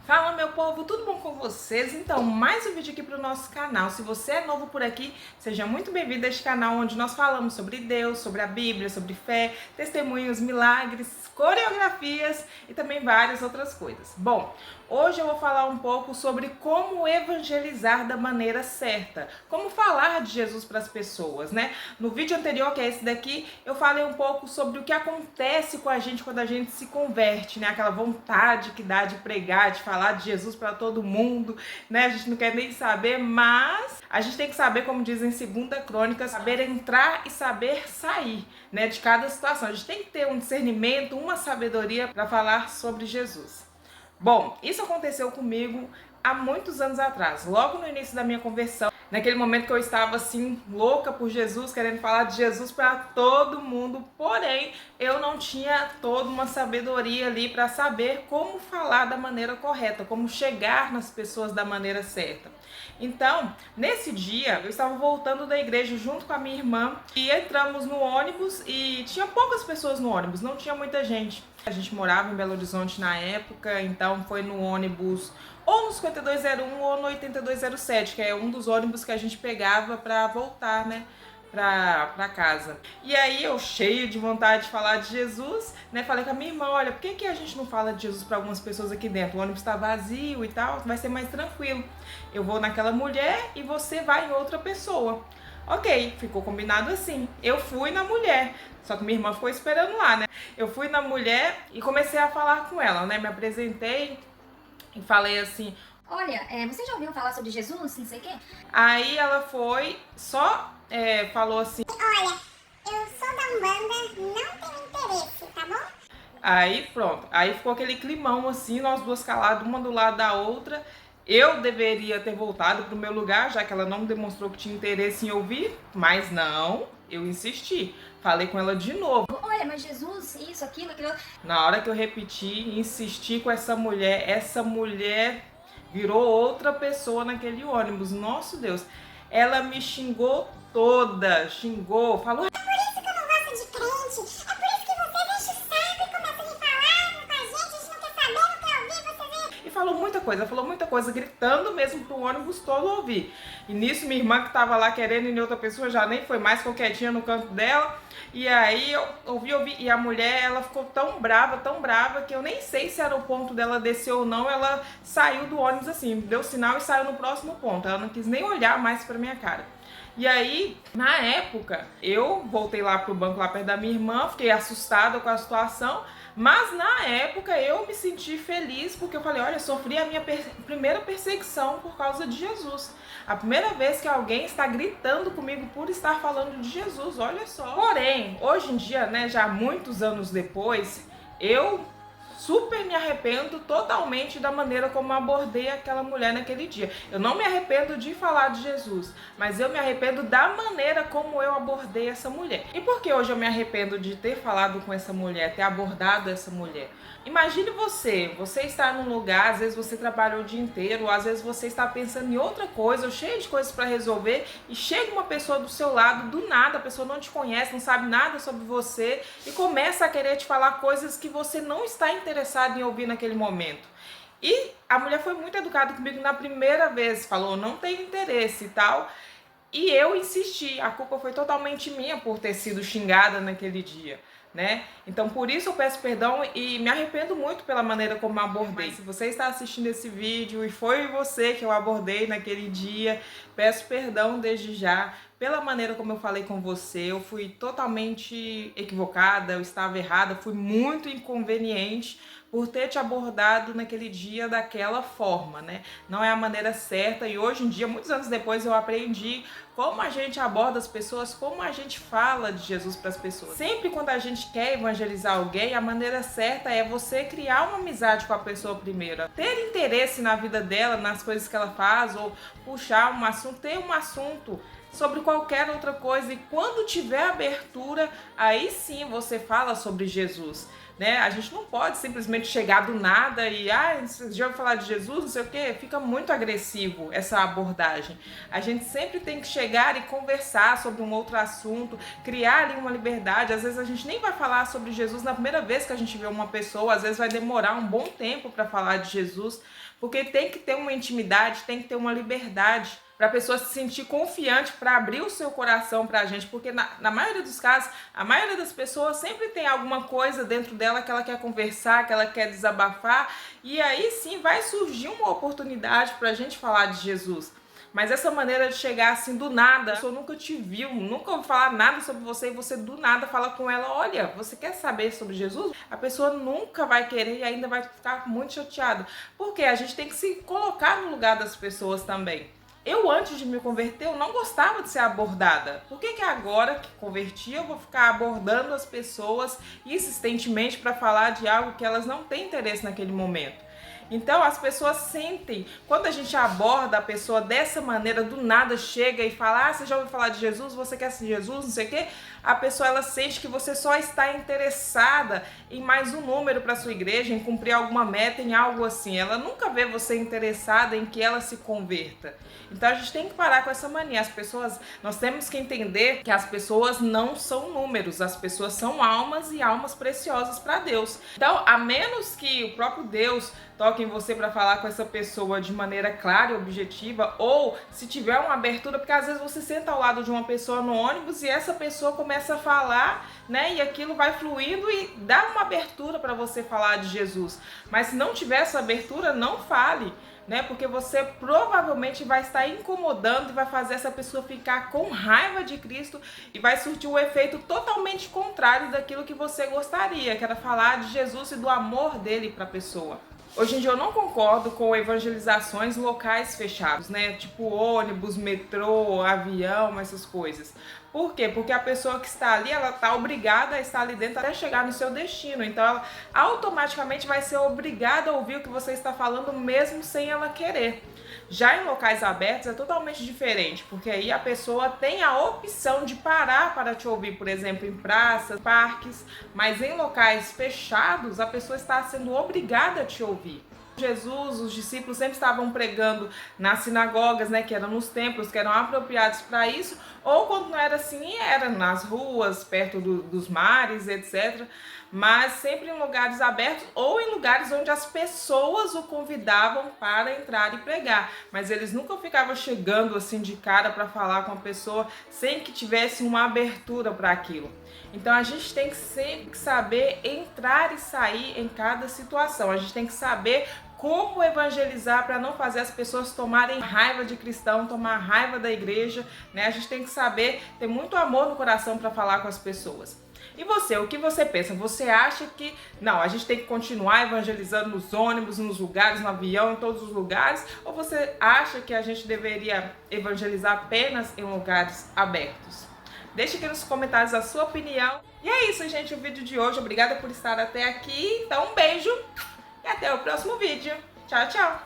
Fala, meu povo, tudo bom com vocês? Então, mais um vídeo aqui para o nosso canal. Se você é novo por aqui, seja muito bem-vindo a este canal onde nós falamos sobre Deus, sobre a Bíblia, sobre fé, testemunhos, milagres, coreografias e também várias outras coisas. Bom, hoje eu vou falar um pouco sobre como evangelizar da maneira certa, como falar de Jesus para as pessoas, né? No vídeo anterior, que é esse daqui, eu falei um pouco sobre o que acontece com a gente quando a gente se converte, né? Aquela vontade que dá de pregar, de falar de Jesus para todo mundo, né? A gente não quer nem saber, mas a gente tem que saber, como diz em 2 Crônicas, saber entrar e saber sair, né? De cada situação. A gente tem que ter um discernimento, uma sabedoria para falar sobre Jesus. Bom, isso aconteceu comigo há muitos anos atrás, logo no início da minha conversão, naquele momento que eu estava assim, louca por Jesus, querendo falar de Jesus para todo mundo, porém, eu não tinha toda uma sabedoria ali para saber como falar da maneira correta, como chegar nas pessoas da maneira certa. Então, nesse dia, eu estava voltando da igreja junto com a minha irmã e entramos no ônibus e tinha poucas pessoas no ônibus, não tinha muita gente. A gente morava em Belo Horizonte na época, então foi no ônibus ou no 5201 ou no 8207, que é um dos ônibus que a gente pegava para voltar, né, pra casa. E aí eu, cheio de vontade de falar de Jesus, né, falei com a minha irmã, olha, por que a gente não fala de Jesus para algumas pessoas aqui dentro? O ônibus tá vazio e tal, vai ser mais tranquilo. Eu vou naquela mulher e você vai em outra pessoa. Ok, ficou combinado assim. Eu fui na mulher, só que minha irmã ficou esperando lá, né? Eu fui na mulher e comecei a falar com ela, né? Me apresentei e falei assim, olha, você já ouviu falar sobre Jesus, não sei o quê? aí ela foi, só falou assim, Olha, eu sou da Umbanda, não tenho interesse, tá bom? aí pronto. Aí ficou aquele climão assim, nós duas caladas, uma do lado da outra. Eu deveria ter voltado pro meu lugar, já que ela não demonstrou que tinha interesse em ouvir, mas não, eu insisti. Falei com ela de novo. Olha, mas Jesus, isso, aquilo, aquilo. Na hora que eu repeti, insisti com essa mulher virou outra pessoa naquele ônibus. Nosso Deus, ela me xingou toda, xingou, falou. Por isso que eu não gosto de crente, é por isso que você deixa o saco e começa a me falar com a gente não quer saber, não quer ouvir, você vê. E falou muita coisa, gritando mesmo pro ônibus todo ouvir. E nisso minha irmã que tava lá querendo ir em outra pessoa já nem foi mais, ficou quietinha no canto dela. E aí eu ouvi, e a mulher, ela ficou tão brava, que eu nem sei se era o ponto dela descer ou não, ela saiu do ônibus assim, deu sinal e saiu no próximo ponto, ela não quis nem olhar mais pra minha cara. E aí, na época, eu voltei lá pro banco lá perto da minha irmã, fiquei assustada com a situação, mas na época eu me senti feliz porque eu falei, olha, sofri a minha primeira perseguição por causa de Jesus. A primeira vez que alguém está gritando comigo por estar falando de Jesus, olha só. Porém, hoje em dia, né, já muitos anos depois, eu super me arrependo totalmente da maneira como abordei aquela mulher naquele dia. Eu não me arrependo de falar de Jesus, mas eu me arrependo da maneira como eu abordei essa mulher. E por que hoje eu me arrependo de ter falado com essa mulher, ter abordado essa mulher? Imagine você está num lugar, às vezes você trabalhou o dia inteiro, ou às vezes você está pensando em outra coisa, ou cheio de coisas para resolver, e chega uma pessoa do seu lado, do nada, a pessoa não te conhece, não sabe nada sobre você, e começa a querer te falar coisas que você não está interessado em ouvir naquele momento. E a mulher foi muito educada comigo na primeira vez, falou, não tenho interesse e tal, e eu insisti, a culpa foi totalmente minha por ter sido xingada naquele dia, né? Então por isso eu peço perdão e me arrependo muito pela maneira como eu abordei. Se você está assistindo esse vídeo e foi você que eu abordei naquele dia, peço perdão desde já pela maneira como eu falei com você. Eu fui totalmente equivocada, eu estava errada, fui muito inconveniente por ter te abordado naquele dia daquela forma, né? Não é a maneira certa, e hoje em dia, muitos anos depois, eu aprendi como a gente aborda as pessoas, como a gente fala de Jesus para as pessoas. Sempre quando a gente quer evangelizar alguém, a maneira certa é você criar uma amizade com a pessoa primeiro, ter interesse na vida dela, nas coisas que ela faz, ou puxar um assunto, ter um assunto sobre qualquer outra coisa, e quando tiver abertura, aí sim você fala sobre Jesus, né? A gente não pode simplesmente chegar do nada e você já ouviu falar de Jesus, não sei o que, fica muito agressivo essa abordagem. A gente sempre tem que chegar e conversar sobre um outro assunto, criar ali uma liberdade. Às vezes a gente nem vai falar sobre Jesus na primeira vez que a gente vê uma pessoa, às vezes vai demorar um bom tempo para falar de Jesus, porque tem que ter uma intimidade, tem que ter uma liberdade para a pessoa se sentir confiante para abrir o seu coração para a gente, porque na maioria dos casos, a maioria das pessoas sempre tem alguma coisa dentro dela que ela quer conversar, que ela quer desabafar, e aí sim vai surgir uma oportunidade para a gente falar de Jesus. Mas essa maneira de chegar assim do nada, a pessoa nunca te viu, nunca ouviu falar nada sobre você e você do nada fala com ela, olha, você quer saber sobre Jesus? A pessoa nunca vai querer e ainda vai ficar muito chateada. Porque a gente tem que se colocar no lugar das pessoas também. Eu, antes de me converter, eu não gostava de ser abordada. Por que agora que converti eu vou ficar abordando as pessoas insistentemente para falar de algo que elas não têm interesse naquele momento? Então as pessoas sentem, quando a gente aborda a pessoa dessa maneira, do nada chega e fala, você já ouviu falar de Jesus, você quer ser Jesus, não sei o quê, a pessoa ela sente que você só está interessada em mais um número para sua igreja, em cumprir alguma meta, em algo assim. Ela nunca vê você interessada em que ela se converta. Então a gente tem que parar com essa mania. As pessoas, nós temos que entender que as pessoas não são números, as pessoas são almas e almas preciosas para Deus. Então, a menos que o próprio Deus toque em você para falar com essa pessoa de maneira clara e objetiva, ou se tiver uma abertura, porque às vezes você senta ao lado de uma pessoa no ônibus e essa pessoa começa a falar, né, e aquilo vai fluindo e dá uma abertura para você falar de Jesus. Mas se não tiver essa abertura, não fale, né, porque você provavelmente vai estar incomodando e vai fazer essa pessoa ficar com raiva de Cristo e vai surtir um efeito totalmente contrário daquilo que você gostaria, que era falar de Jesus e do amor dele para a pessoa. Hoje em dia eu não concordo com evangelizações locais fechados, né? Tipo ônibus, metrô, avião, essas coisas. Por quê? Porque a pessoa que está ali, ela está obrigada a estar ali dentro até chegar no seu destino. Então ela automaticamente vai ser obrigada a ouvir o que você está falando mesmo sem ela querer. Já em locais abertos é totalmente diferente, porque aí a pessoa tem a opção de parar para te ouvir, por exemplo, em praças, parques, mas em locais fechados a pessoa está sendo obrigada a te ouvir. Jesus, os discípulos sempre estavam pregando nas sinagogas, né, que eram nos templos, que eram apropriados para isso, ou quando não era assim, era nas ruas, perto dos mares, etc. Mas sempre em lugares abertos ou em lugares onde as pessoas o convidavam para entrar e pregar. Mas eles nunca ficavam chegando assim de cara para falar com a pessoa sem que tivesse uma abertura para aquilo. Então a gente tem que sempre saber entrar e sair em cada situação. A gente tem que saber como evangelizar para não fazer as pessoas tomarem raiva de cristão, tomar raiva da igreja, né? A gente tem que saber ter muito amor no coração para falar com as pessoas. E você, o que você pensa? Você acha que não, a gente tem que continuar evangelizando nos ônibus, nos lugares, no avião, em todos os lugares? Ou você acha que a gente deveria evangelizar apenas em lugares abertos? Deixe aqui nos comentários a sua opinião. E é isso, gente, o vídeo de hoje. Obrigada por estar até aqui. Então, um beijo e até o próximo vídeo. Tchau, tchau!